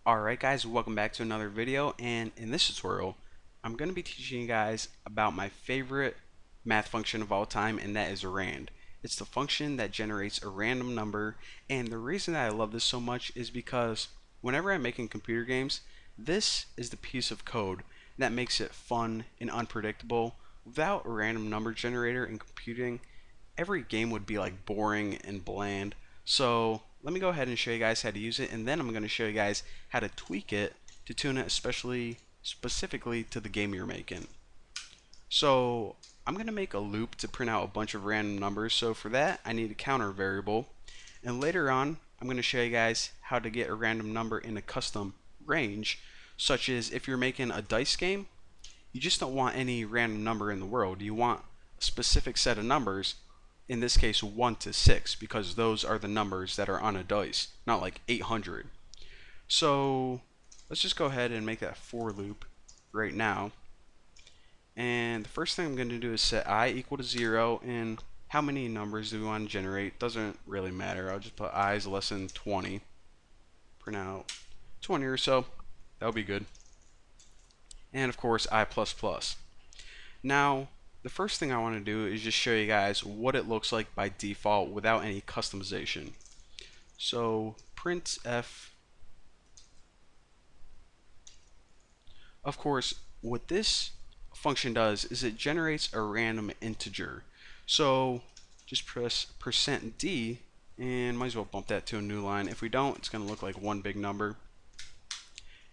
Alright guys, welcome back to another video, and in this tutorial I'm going to be teaching you guys about my favorite math function of all time, and that is rand. It's the function that generates a random number, and the reason that I love this so much is because whenever I'm making computer games, this is the piece of code that makes it fun and unpredictable. Without a random number generator in computing, every game would be like boring and bland. So let me go ahead and show you guys how to use it, and then I'm going to show you guys how to tweak it to tune it specifically to the game you're making. So I'm going to make a loop to print out a bunch of random numbers. So for that I need a counter variable, and later on I'm going to show you guys how to get a random number in a custom range, such as if you're making a dice game, you just don't want any random number in the world. You want a specific set of numbers, in this case 1 to 6, because those are the numbers that are on a dice, not like 800. So let's just go ahead and make that for loop right now. And the first thing I'm going to do is set I equal to 0, and how many numbers do we want to generate doesn't really matter. I'll just put I is less than 20. Print out 20 or so. That'll be good. And of course I++. Now the first thing I want to do is just show you guys what it looks like by default without any customization. So printf, of course, what this function does is it generates a random integer. So just press %d, and might as well bump that to a new line. If we don't, it's going to look like one big number.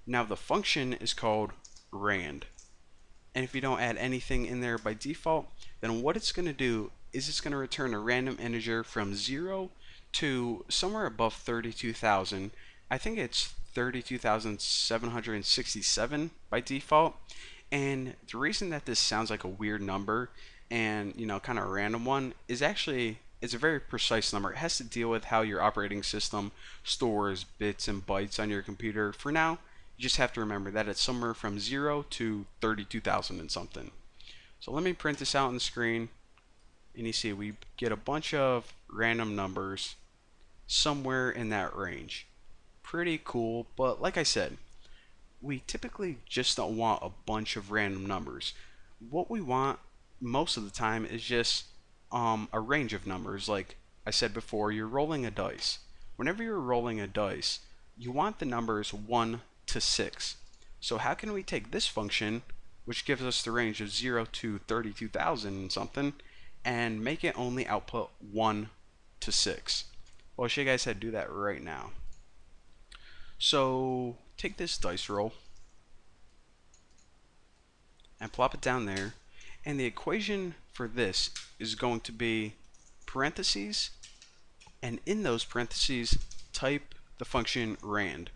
Now the function is called rand. And if you don't add anything in there by default, then what it's going to do is it's going to return a random integer from 0 to somewhere above 32,000. I think it's 32,767 by default. And the reason that this sounds like a weird number and, kind of a random one is actually it's a very precise number. It has to deal with how your operating system stores bits and bytes on your computer. For now, you just have to remember that it's somewhere from 0 to 32,000 and something. So let me print this out on the screen, and you see we get a bunch of random numbers somewhere in that range. Pretty cool, but like I said, we typically just don't want a bunch of random numbers. What we want most of the time is just a range of numbers. Like I said before, you're rolling a dice. Whenever you're rolling a dice, you want the numbers 1 to 6. So how can we take this function, which gives us the range of 0 to 32,000 and something, and make it only output 1 to 6? Well, I'll show you guys how to do that right now. So take this dice roll and plop it down there, and the equation for this is going to be parentheses, and in those parentheses type the function rand.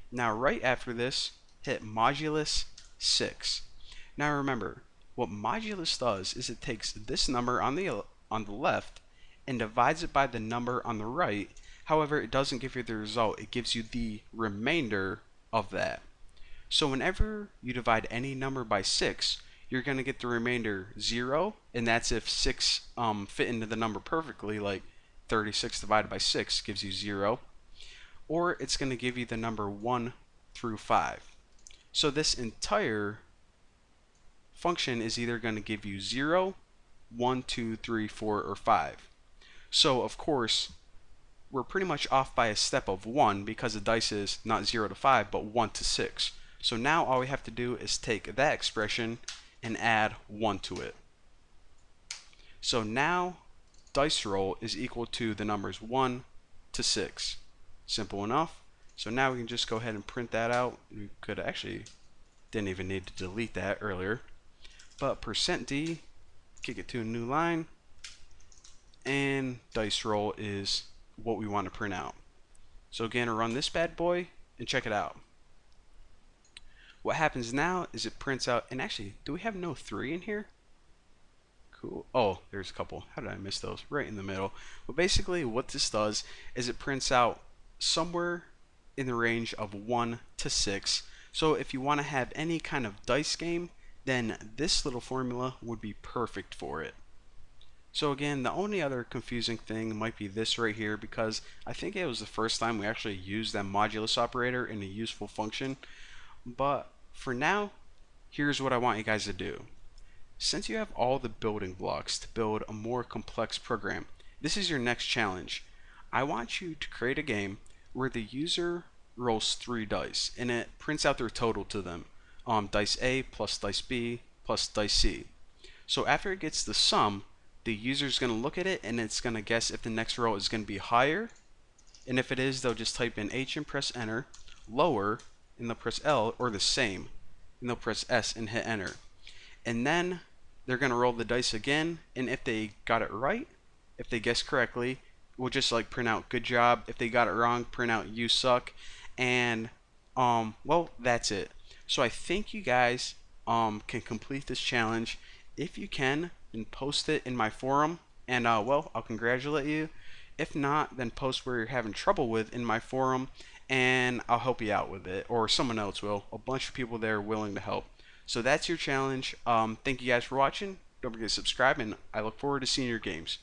Now right after this, hit modulus 6. Now remember, what modulus does is it takes this number on the left and divides it by the number on the right. However, it doesn't give you the result, it gives you the remainder of that. So whenever you divide any number by 6, you're going to get the remainder 0, and that's if 6 fit into the number perfectly, like 36 divided by 6 gives you 0. Or it's going to give you the number 1 through 5. So this entire function is either going to give you 0, 1, 2, 3, 4, or 5. So of course, we're pretty much off by a step of 1 because the dice is not 0 to 5, but 1 to 6. So now all we have to do is take that expression and add 1 to it. So now dice roll is equal to the numbers 1 to 6. Simple enough. So now we can just go ahead and print that out. We could actually didn't even need to delete that earlier. But %d, kick it to a new line, and dice roll is what we want to print out. So again, run this bad boy and check it out. What happens now is it prints out, and actually, do we have no 3 in here? Cool. Oh, there's a couple. How did I miss those? Right in the middle. But basically what this does is it prints out somewhere in the range of 1 to 6. So if you want to have any kind of dice game, then this little formula would be perfect for it. So again, the only other confusing thing might be this right here, because I think it was the first time we actually used that modulus operator in a useful function. But for now, here's what I want you guys to do. Since you have all the building blocks to build a more complex program, this is your next challenge. I want you to create a game where the user rolls 3 dice and it prints out their total to them. Dice A plus dice B plus dice C. So after it gets the sum, the user is going to look at it and it's going to guess if the next roll is going to be higher. And if it is, they'll just type in H and press enter, lower, and they'll press L, or the same, and they'll press S and hit enter. And then they're going to roll the dice again, and if they got it right, if they guessed correctly, we'll just like print out good job. If they got it wrong, print out you suck. And well, that's it. So I think you guys can complete this challenge. If you can, then post it in my forum, and well, I'll congratulate you. If not, then post where you're having trouble with in my forum, and I'll help you out with it, or someone else will. A bunch of people there willing to help. So that's your challenge. Thank you guys for watching. Don't forget to subscribe, and I look forward to seeing your games.